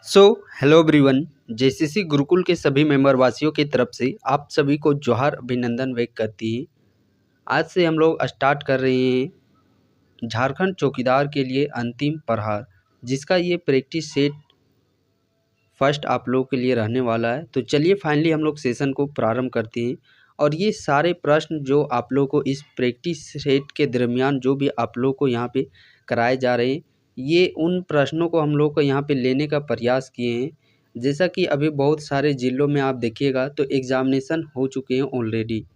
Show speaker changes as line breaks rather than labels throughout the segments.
So hello everyone. JCC Gurukul के सभी member वासियों की तरफ से आप सभी को जोहार अभिनंदन व्यक्त करती है। आज से हम लोग स्टार्ट कर रहे हैं झारखंड चौकीदार के लिए अंतिम प्रहार, जिसका ये प्रैक्टिस सेट फर्स्ट आप लोग के लिए रहने वाला है। तो चलिए फाइनली हम लोग सेशन को प्रारंभ करते हैं। और ये सारे प्रश्न जो आप लोग को इस प्रैक्टिस सेट के दरमियान जो भी आप लोग को यहाँ पे कराए जा रहे हैं, ये उन प्रश्नों को हम लोग को यहाँ पे लेने का प्रयास किए हैं। जैसा कि अभी बहुत सारे ज़िलों में आप देखिएगा तो एग्ज़ामिनेशन हो चुके हैं ऑलरेडी।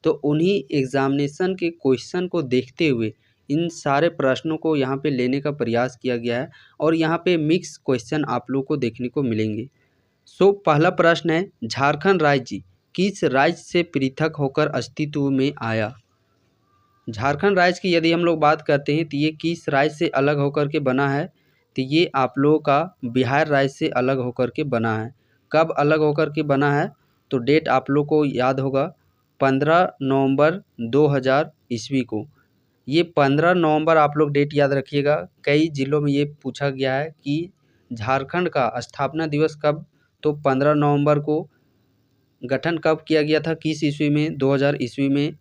तो उन्हीं एग्ज़ामिनेशन के क्वेश्चन को देखते हुए इन सारे प्रश्नों को यहाँ पे लेने का प्रयास किया गया है और यहाँ पे मिक्स क्वेश्चन आप लोग को देखने को मिलेंगे। सो पहला प्रश्न है, झारखंड राज्य किस राज्य से पृथक होकर अस्तित्व में आया? झारखंड राज्य की यदि हम लोग बात करते हैं तो ये किस राज्य से अलग होकर के बना है? तो ये आप लोगों का बिहार राज्य से अलग होकर के बना है। कब अलग होकर के बना है? तो डेट आप लोग को याद होगा 15 नवंबर 2000 ईस्वी को। ये 15 नवंबर आप लोग डेट याद रखिएगा। कई ज़िलों में ये पूछा गया है कि झारखंड का स्थापना दिवस कब? तो 15 नवंबर को। गठन कब किया गया था, किस ईस्वी में? 2000 ईस्वी में।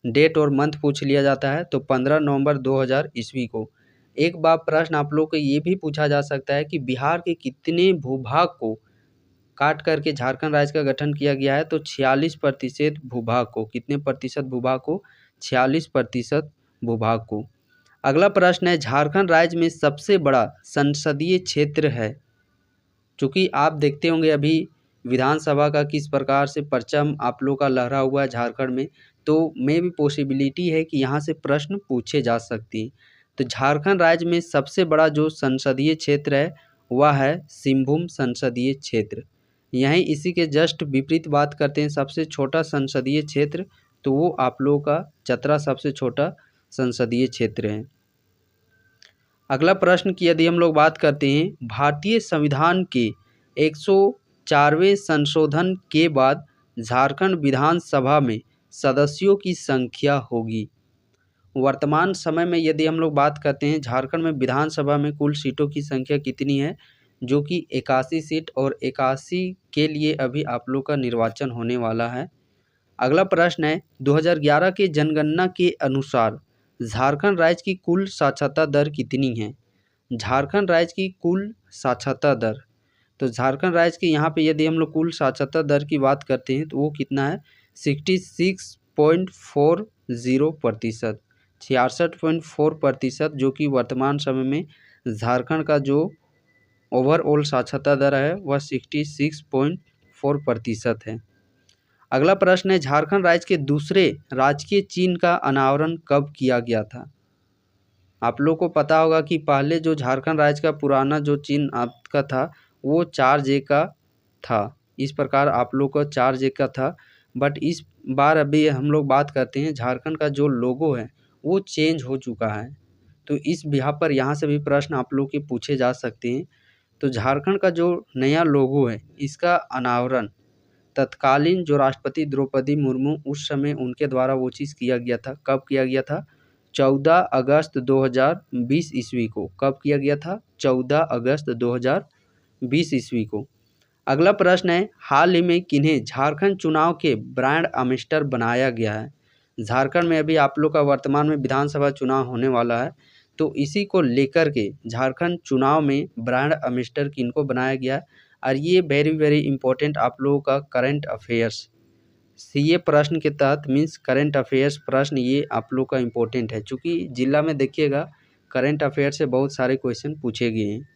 डेट और मंथ पूछ लिया जाता है तो 15 नवंबर 2000 ईस्वी को। एक बार प्रश्न आप लोग को ये भी पूछा जा सकता है कि बिहार के कितने भूभाग को काट करके झारखंड राज्य का गठन किया गया है? तो 46% भूभाग को। कितने प्रतिशत भूभाग को? 46% भूभाग को। अगला प्रश्न है, झारखंड राज्य में सबसे बड़ा संसदीय क्षेत्र है? चूँकि आप देखते होंगे अभी विधानसभा का किस प्रकार से परचम आप लोग का लहरा हुआ है झारखंड में, तो मे भी पॉसिबिलिटी है कि यहाँ से प्रश्न पूछे जा सकते हैं। तो झारखंड राज्य में सबसे बड़ा जो संसदीय क्षेत्र है वह है सिंहभूम संसदीय क्षेत्र। यहीं इसी के जस्ट विपरीत बात करते हैं, सबसे छोटा संसदीय क्षेत्र, तो वो आप लोगों का चतरा सबसे छोटा संसदीय क्षेत्र है। अगला प्रश्न की यदि हम लोग बात करते हैं, भारतीय संविधान के 104वें संशोधन के बाद झारखंड विधानसभा में सदस्यों की संख्या होगी? वर्तमान समय में यदि हम लोग बात करते हैं, झारखंड में विधानसभा में कुल सीटों की संख्या कितनी है? जो कि 81 सीट, और 81 के लिए अभी आप लोग का निर्वाचन होने वाला है। अगला प्रश्न है, 2011 के जनगणना के अनुसार झारखंड राज्य की कुल साक्षरता दर कितनी है? झारखंड राज्य की कुल साक्षरता दर, तो झारखंड राज्य के यहाँ पे यदि हम लोग कुल साक्षरता दर की बात करते हैं तो वो कितना है? 66.40%, 66.4%, जो कि वर्तमान समय में झारखंड का जो ओवरऑल साक्षरता दर है वह 66.4% है। अगला प्रश्न है, झारखंड राज्य के दूसरे राजकीय चिन्ह का अनावरण कब किया गया था? आप लोग को पता होगा कि पहले जो झारखंड राज्य का पुराना जो चिन्ह आपका था वो 4J का था। इस प्रकार आप लोग का 4J का था, बट इस बार अभी हम लोग बात करते हैं झारखंड का जो लोगो है वो चेंज हो चुका है। तो इस बिहाफ पर यहाँ से भी प्रश्न आप लोग के पूछे जा सकते हैं। तो झारखंड का जो नया लोगो है इसका अनावरण तत्कालीन जो राष्ट्रपति द्रौपदी मुर्मू उस समय उनके द्वारा वो चीज़ किया गया था। कब किया गया था? 14 अगस्त 2020 ईस्वी को। कब किया गया था? 14 अगस्त 2020 ईस्वी को। अगला प्रश्न है, हाल ही में किन्हें झारखंड चुनाव के ब्रांड एम्बेसडर बनाया गया है? झारखंड में अभी आप लोग का वर्तमान में विधानसभा चुनाव होने वाला है, तो इसी को लेकर के झारखंड चुनाव में ब्रांड एम्बेसडर किनको बनाया गया है? और ये वेरी वेरी इंपॉर्टेंट आप लोगों का करंट अफेयर्स सीए प्रश्न के तहत मीन्स करंट अफेयर्स प्रश्न ये आप लोग का इम्पोर्टेंट है, क्योंकि जिला में देखिएगा करंट अफेयर से बहुत सारे क्वेश्चन पूछे गए हैं।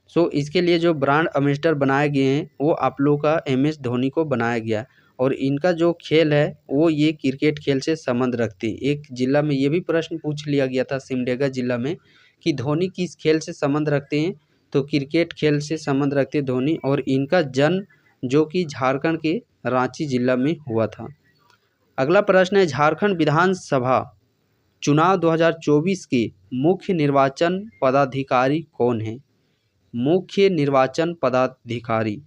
सो इसके लिए जो ब्रांड एम्बेसडर बनाए गए हैं वो आप लोग का MS धोनी को बनाया गया है। और इनका जो खेल है वो ये क्रिकेट खेल से संबंध रखते हैं। एक जिला में ये भी प्रश्न पूछ लिया गया था सिमडेगा जिला में कि धोनी किस खेल से संबंध रखते हैं? तो क्रिकेट खेल से संबंध रखते हैं धोनी, और इनका जन्म जो कि झारखंड के रांची जिला में हुआ था। अगला प्रश्न है, झारखंड विधानसभा चुनाव 2024 के मुख्य निर्वाचन पदाधिकारी कौन है? मुख्य निर्वाचन पदाधिकारी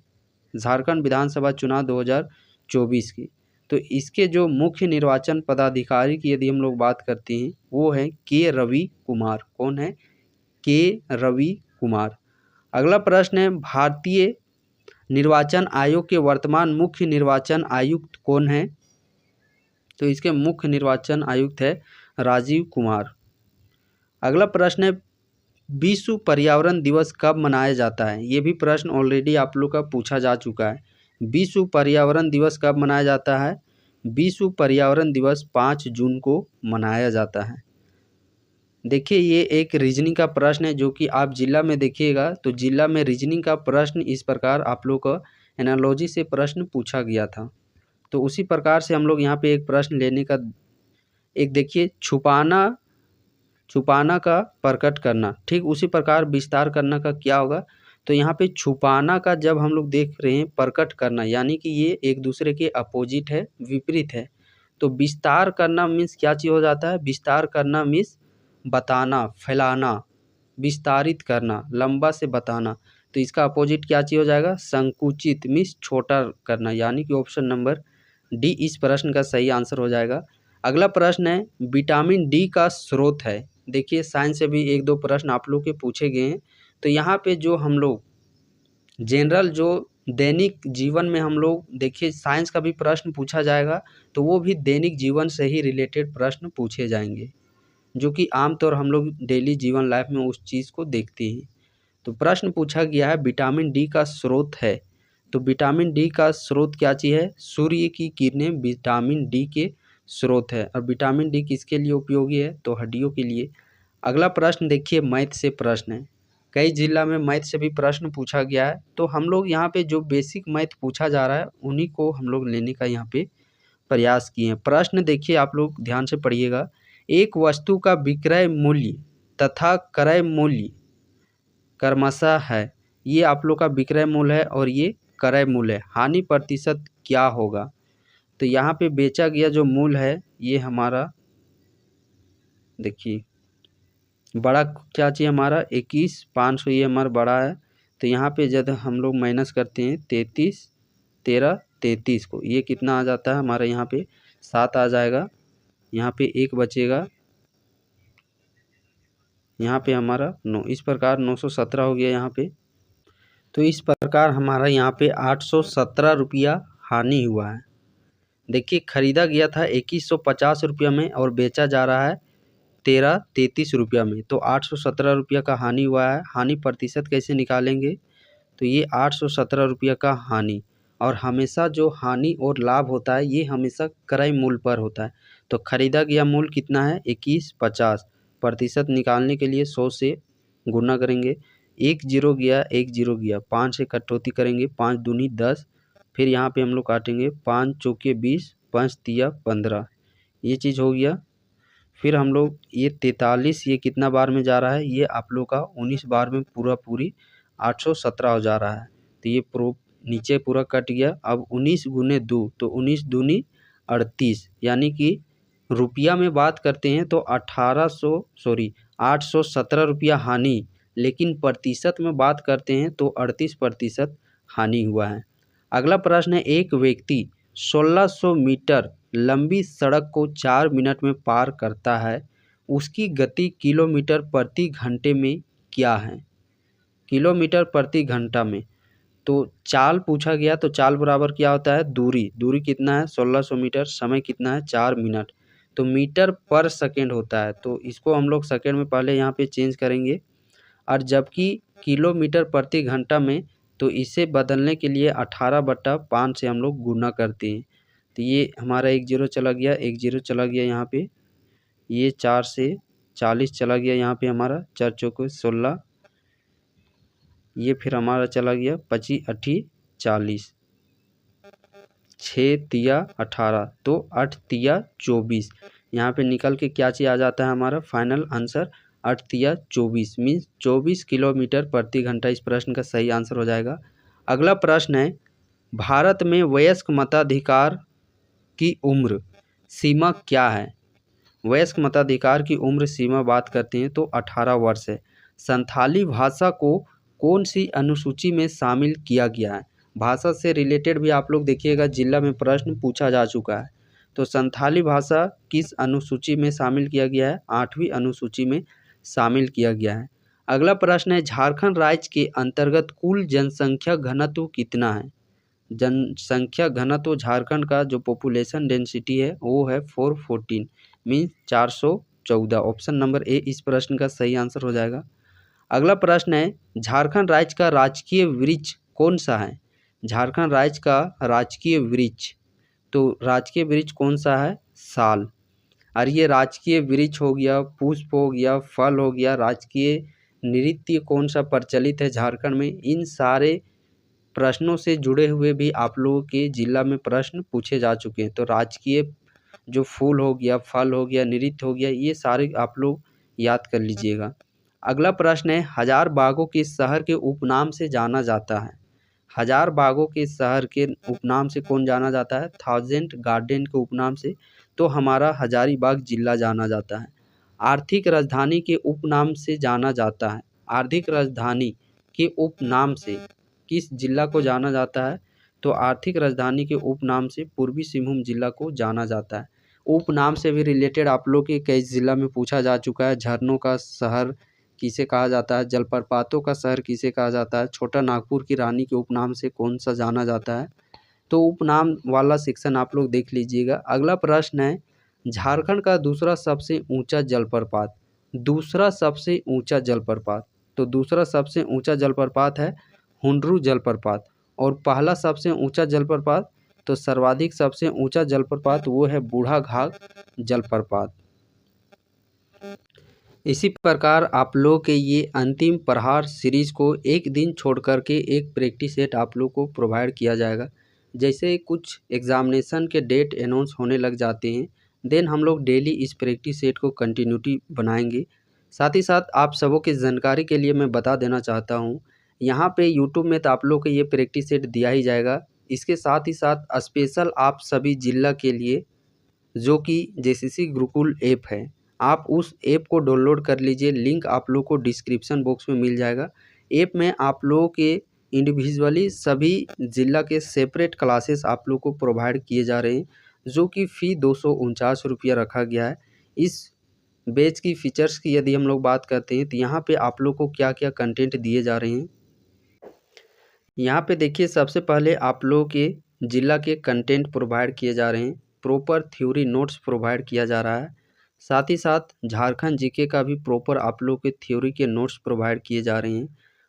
झारखंड विधानसभा चुनाव 2024 की, तो इसके जो मुख्य निर्वाचन पदाधिकारी की यदि हम लोग बात करते हैं वो है के रवि कुमार। कौन है? के रवि कुमार। अगला प्रश्न है, भारतीय निर्वाचन आयोग के वर्तमान मुख्य निर्वाचन आयुक्त कौन है? तो इसके मुख्य निर्वाचन आयुक्त है राजीव कुमार। अगला प्रश्न है, विश्व पर्यावरण दिवस कब मनाया जाता है? ये भी प्रश्न ऑलरेडी आप लोग का पूछा जा चुका है। विश्व पर्यावरण दिवस कब मनाया जाता है? विश्व पर्यावरण दिवस 5 जून को मनाया जाता है। देखिए, ये एक रीजनिंग का प्रश्न है जो कि आप जिला में देखिएगा तो जिला में रीजनिंग का प्रश्न इस प्रकार आप लोग का एनालॉजी से प्रश्न पूछा गया था। तो उसी प्रकार से हम लोग यहाँ पे एक प्रश्न लेने का, एक देखिए, छुपाना का प्रकट करना, ठीक उसी प्रकार विस्तार करना का क्या होगा? तो यहाँ पे छुपाना का जब हम लोग देख रहे हैं प्रकट करना, यानी कि ये एक दूसरे के अपोजिट है, विपरीत है। तो विस्तार करना मीन्स क्या चीज़ हो जाता है? विस्तार करना मीन्स बताना, फैलाना, विस्तारित करना, लंबा से बताना। तो इसका अपोजिट क्या चीज़ हो जाएगा? संकुचित मीन्स छोटा करना, यानी कि ऑप्शन नंबर डी इस प्रश्न का सही आंसर हो जाएगा। अगला प्रश्न है, विटामिन डी का स्रोत है। देखिए, साइंस से भी 1-2 प्रश्न आप लोग के पूछे गए हैं। तो यहाँ पे जो हम लोग जनरल जो दैनिक जीवन में हम लोग देखिए, साइंस का भी प्रश्न पूछा जाएगा तो वो भी दैनिक जीवन से ही रिलेटेड प्रश्न पूछे जाएंगे, जो कि आमतौर हम लोग डेली जीवन लाइफ में उस चीज़ को देखते हैं। तो प्रश्न पूछा गया है, विटामिन डी का स्रोत है। तो विटामिन डी का स्रोत क्या चीज़ है? सूर्य की किरणें विटामिन डी के स्रोत है। और विटामिन डी किसके लिए उपयोगी है? तो हड्डियों के लिए। अगला प्रश्न देखिए, मैथ से प्रश्न है। कई जिला में मैथ से भी प्रश्न पूछा गया है। तो हम लोग यहाँ पे जो बेसिक मैथ पूछा जा रहा है उन्हीं को हम लोग लेने का यहाँ पे प्रयास किए हैं। प्रश्न देखिए, आप लोग ध्यान से पढ़िएगा। एक वस्तु का विक्रय मूल्य तथा क्रय मूल्य क्रमशः है। ये आप लोग का विक्रय मूल्य है और ये क्रय मूल्य है। हानि प्रतिशत क्या होगा? तो यहाँ पे बेचा गया जो मूल्य है ये हमारा, देखिए, बड़ा क्या चाहिए हमारा? 21,500, ये हमारा बड़ा है। तो यहाँ पे जब हम लोग माइनस करते हैं 33, 13, 33 को, ये कितना आ जाता है हमारा? यहाँ पे 7 आ जाएगा। यहाँ पे 1 बचेगा, यहाँ पे हमारा 9। इस प्रकार 917 हो गया यहाँ पे। तो इस प्रकार हमारा यहाँ पे 817 रुपया हानि हुआ है। देखिए, खरीदा गया था 2150 रुपया में और बेचा जा रहा है 1333 रुपया में। तो 817 रुपया का हानि हुआ है। हानि प्रतिशत कैसे निकालेंगे? तो ये 817 रुपया का हानि, और हमेशा जो हानि और लाभ होता है ये हमेशा क्रय मूल्य पर होता है। तो खरीदा गया मूल्य कितना है? 2150। प्रतिशत निकालने के लिए 100 से गुना करेंगे। 1 जीरो गया, 1 जीरो गया, 5 से कटौती करेंगे, 5 दूनी 10। फिर यहाँ पे हम लोग काटेंगे, 5 चौके 20, 5 तिया 15, ये चीज़ हो गया। फिर हम लोग ये 43, ये कितना बार में जा रहा है? ये आप लोग का 19 बार में पूरी 817 हो जा रहा है। तो ये नीचे पूरा कट गया। अब 19 गुने 2, तो 19 दूनी 38, यानी कि रुपया में बात करते हैं तो 817 रुपया हानि, लेकिन प्रतिशत में बात करते हैं तो 38% हानि हुआ है। अगला प्रश्न है, एक व्यक्ति 1600 मीटर लंबी सड़क को 4 मिनट में पार करता है, उसकी गति किलोमीटर प्रति घंटे में क्या है? किलोमीटर प्रति घंटा में। तो चाल पूछा गया, तो चाल बराबर क्या होता है? दूरी कितना है? 1600 मीटर। समय कितना है? 4 मिनट। तो मीटर पर सेकेंड होता है, तो इसको हम लोग सेकेंड में पहले यहाँ पे चेंज करेंगे। और जबकि किलोमीटर प्रति घंटा में, तो इसे बदलने के लिए 18/5 से हम लोग गुना करते हैं। तो ये हमारा 1 जीरो चला गया, 1 जीरो चला गया यहाँ पे। ये 4 से 40 चला गया यहाँ पे हमारा, 4 चौके 16। ये फिर हमारा चला गया 25 8 40, 6 तिया 18, तो 8 तिया 24। यहाँ पे निकल के क्या चीज़ आ जाता है हमारा फाइनल आंसर? 8 तिया 24 मीन्स 24 किलोमीटर प्रति घंटा इस प्रश्न का सही आंसर हो जाएगा। अगला प्रश्न है, भारत में वयस्क मताधिकार की उम्र सीमा क्या है? वयस्क मताधिकार की उम्र सीमा बात करते हैं तो 18 वर्ष है। संथाली भाषा को कौन सी अनुसूची में शामिल किया गया है? भाषा से रिलेटेड भी आप लोग देखिएगा जिला में प्रश्न पूछा जा चुका है। तो संथाली भाषा किस अनुसूची में शामिल किया गया है? 8वीं अनुसूची में शामिल किया गया है। अगला प्रश्न है झारखंड राज्य के अंतर्गत कुल जनसंख्या घनत्व कितना है। जनसंख्या घनत्व झारखंड का जो पॉपुलेशन डेंसिटी है वो है 414 मीन्स 414। ऑप्शन नंबर ए इस प्रश्न का सही आंसर हो जाएगा। अगला प्रश्न है झारखंड राज्य का राजकीय वृक्ष कौन सा है। झारखंड राज्य का राजकीय वृक्ष, तो राजकीय वृक्ष कौन सा है, साल। और ये राजकीय वृक्ष हो गया, पुष्प हो गया, फल हो गया, राजकीय नृत्य कौन सा प्रचलित है झारखंड में, इन सारे प्रश्नों से जुड़े हुए भी आप लोगों के जिला में प्रश्न पूछे जा चुके हैं। तो राजकीय जो फूल हो गया, फल हो गया, नृत्य हो गया, ये सारे आप लोग याद कर लीजिएगा। अगला प्रश्न है हजार बागों के शहर के उपनाम से जाना जाता है। हजार बागों के शहर के उपनाम से कौन जाना जाता है, 1000 गार्डन के उपनाम से तो हमारा हजारीबाग जिला जाना जाता है। आर्थिक राजधानी के उपनाम से जाना जाता है। आर्थिक राजधानी के उपनाम से किस जिला को जाना जाता है, तो आर्थिक राजधानी के उपनाम से पूर्वी सिंहभूम जिला को जाना जाता है। उपनाम से भी रिलेटेड आप लोग के कई जिला में पूछा जा चुका है। झरनों का शहर किसे कहा जाता है, जलप्रपातों का शहर किसे कहा जाता है, छोटा नागपुर की रानी के उपनाम से कौन सा जाना जाता है, तो उपनाम वाला सेक्शन आप लोग देख लीजिएगा। अगला प्रश्न है झारखंड का दूसरा सबसे ऊंचा जलप्रपात। दूसरा सबसे ऊंचा जलप्रपात, तो दूसरा सबसे ऊंचा जलप्रपात है हुंडरू जलप्रपात। और पहला सबसे ऊंचा जलप्रपात, तो सर्वाधिक सबसे ऊंचा जलप्रपात वो है बूढ़ा घाघ जलप्रपात। इसी प्रकार आप लोग के ये अंतिम प्रहार सीरीज को एक दिन छोड़ कर के एक प्रैक्टिस सेट आप लोग को प्रोवाइड किया जाएगा। जैसे कुछ एग्जामिनेशन के डेट अनाउंस होने लग जाते हैं, देन हम लोग डेली इस प्रैक्टिस सेट को कंटिन्यूटी बनाएंगे। साथ ही साथ आप सबों की जानकारी के लिए मैं बता देना चाहता हूँ, यहाँ पे यूट्यूब में तो आप लोग को ये प्रैक्टिस सेट दिया ही जाएगा। इसके साथ ही साथ स्पेशल आप सभी जिला के लिए जो कि जेसीसी गुरुकुल ऐप है, आप उस ऐप को डाउनलोड कर लीजिए। लिंक आप लोग को डिस्क्रिप्शन बॉक्स में मिल जाएगा। ऐप में आप लोगों के इंडिविजुअली सभी जिला के सेपरेट क्लासेस आप लोग को प्रोवाइड किए जा रहे हैं, जो कि फ़ी 249 रुपया रखा गया है। इस बैच की फीचर्स की यदि हम लोग बात करते हैं तो यहाँ पे आप लोग को क्या क्या कंटेंट दिए जा रहे हैं, यहाँ पे देखिए सबसे पहले आप लोगों के जिला के कंटेंट प्रोवाइड किए जा रहे हैं। प्रॉपर थ्योरी नोट्स प्रोवाइड किया जा रहा है। साथ ही साथ झारखंड जीके का भी प्रॉपर आप लोग के थ्योरी के नोट्स प्रोवाइड किए जा रहे हैं।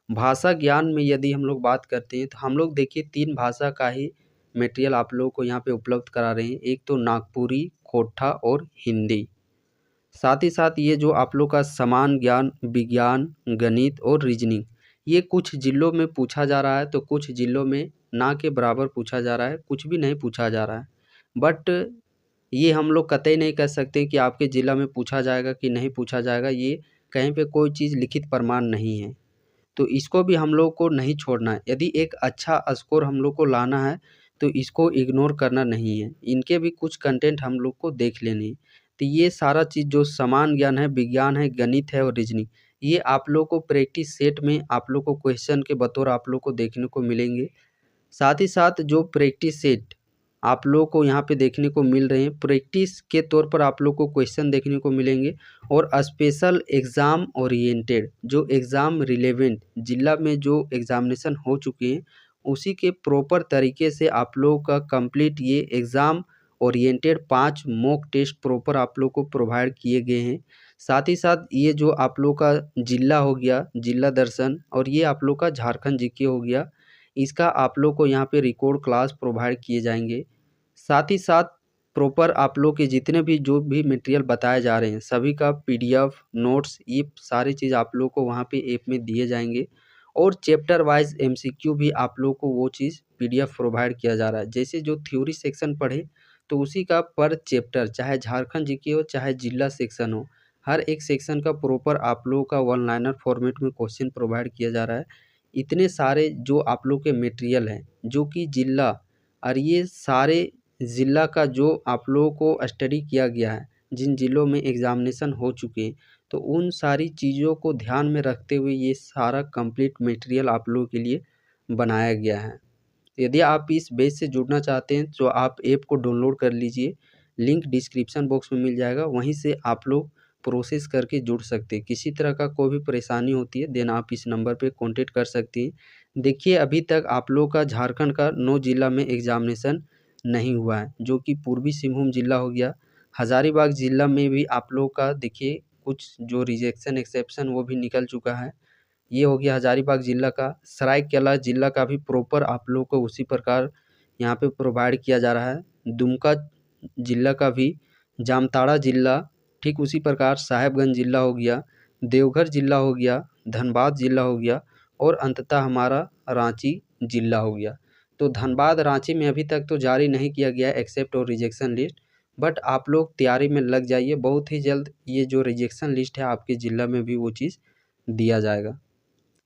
भाषा ज्ञान में यदि हम लोग बात करते हैं तो हम लोग देखिए 3 भाषा का ही मटेरियल आप लोगों को यहाँ पे उपलब्ध करा रहे हैं। एक तो नागपुरी, खोटा और हिंदी। साथ ही साथ ये जो आप लोग का समान ज्ञान, विज्ञान, गणित और रीजनिंग, ये कुछ जिलों में पूछा जा रहा है तो कुछ जिलों में ना के बराबर पूछा जा रहा है, कुछ भी नहीं पूछा जा रहा है। बट ये हम लोग कतई नहीं कह सकते कि आपके ज़िला में पूछा जाएगा कि नहीं पूछा जाएगा, ये कहीं पे कोई चीज़ लिखित प्रमाण नहीं है। तो इसको भी हम लोग को नहीं छोड़ना है। यदि एक अच्छा स्कोर हम लोग को लाना है तो इसको इग्नोर करना नहीं है। इनके भी कुछ कंटेंट हम लोग को देख लेने हैं। तो ये सारा चीज़ जो समान ज्ञान है, विज्ञान है, गणित है और रीजनिंग, ये आप लोग को प्रैक्टिस सेट में आप लोग को क्वेश्चन के बतौर आप लोग को देखने को मिलेंगे। साथ ही साथ जो प्रैक्टिस सेट आप लोगों को यहाँ पे देखने को मिल रहे हैं, प्रैक्टिस के तौर पर आप लोग को क्वेश्चन देखने को मिलेंगे। और स्पेशल एग्ज़ाम ओरिएंटेड जो एग्ज़ाम रिलेवेंट जिला में जो एग्ज़ामिनेशन हो चुके हैं, उसी के प्रॉपर तरीके से आप लोगों का कंप्लीट ये exam oriented 5 mock test proper आप लोग को प्रोवाइड किए गए हैं। साथ ही साथ ये जो आप लोग का जिला हो गया, जिला दर्शन, और ये आप लोग का झारखंड जीके हो गया, इसका आप लोग को यहाँ पे रिकॉर्ड क्लास प्रोवाइड किए जाएंगे। साथ ही साथ प्रॉपर आप लोग के जितने भी जो भी मटेरियल बताए जा रहे हैं सभी का पीडीएफ नोट्स ये सारी चीज़ आप लोग को वहाँ पे ऐप में दिए जाएंगे। और चैप्टर वाइज एमसीक्यू भी आप लोग को वो चीज़ पीडीएफ प्रोवाइड किया जा रहा है। जैसे जो थ्योरी सेक्शन पढ़े तो उसी का पर चैप्टर, चाहे झारखंड जीके हो चाहे जिला सेक्शन हो, हर एक सेक्शन का प्रॉपर आप लोगों का वन लाइनर फॉर्मेट में क्वेश्चन प्रोवाइड किया जा रहा है। इतने सारे जो आप लोग के मटेरियल हैं जो कि जिला, और ये सारे ज़िला का जो आप लोगों को स्टडी किया गया है, जिन ज़िलों में एग्ज़ामिनेशन हो चुके हैं, तो उन सारी चीज़ों को ध्यान में रखते हुए ये सारा कंप्लीट मटेरियल आप लोगों के लिए बनाया गया है। यदि आप इस बेस से जुड़ना चाहते हैं तो आप ऐप को डाउनलोड कर लीजिए। लिंक डिस्क्रिप्शन बॉक्स में मिल जाएगा, वहीं से आप लोग प्रोसेस करके जुड़ सकते हैं। किसी तरह का कोई भी परेशानी होती है देन आप इस नंबर पे कॉन्टेक्ट कर सकती हैं। देखिए अभी तक आप लोग का झारखंड का 9 जिला में एग्ज़ामिनेशन नहीं हुआ है, जो कि पूर्वी सिंहभूम जिला हो गया। हज़ारीबाग जिला में भी आप लोग का देखिए कुछ जो रिजेक्शन एक्सेप्शन वो भी निकल चुका है। ये हो गया हज़ारीबाग जिला का। सरायकेला जिला का भी प्रॉपर आप लोग को उसी प्रकार यहाँ पे प्रोवाइड किया जा रहा है। दुमका जिला का भी, जामताड़ा जिला, ठीक उसी प्रकार साहेबगंज जिला हो गया, देवघर जिला हो गया, धनबाद जिला हो गया और अंततः हमारा रांची जिला हो गया। तो धनबाद रांची में अभी तक तो जारी नहीं किया गया एक्सेप्ट और रिजेक्शन लिस्ट, बट आप लोग तैयारी में लग जाइए। बहुत ही जल्द ये जो रिजेक्शन लिस्ट है आपके ज़िला में भी वो चीज़ दिया जाएगा।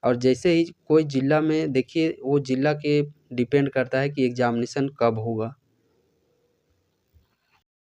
और जैसे ही कोई ज़िला में देखिए वो ज़िला के डिपेंड करता है कि एग्ज़ामिनेशन कब होगा।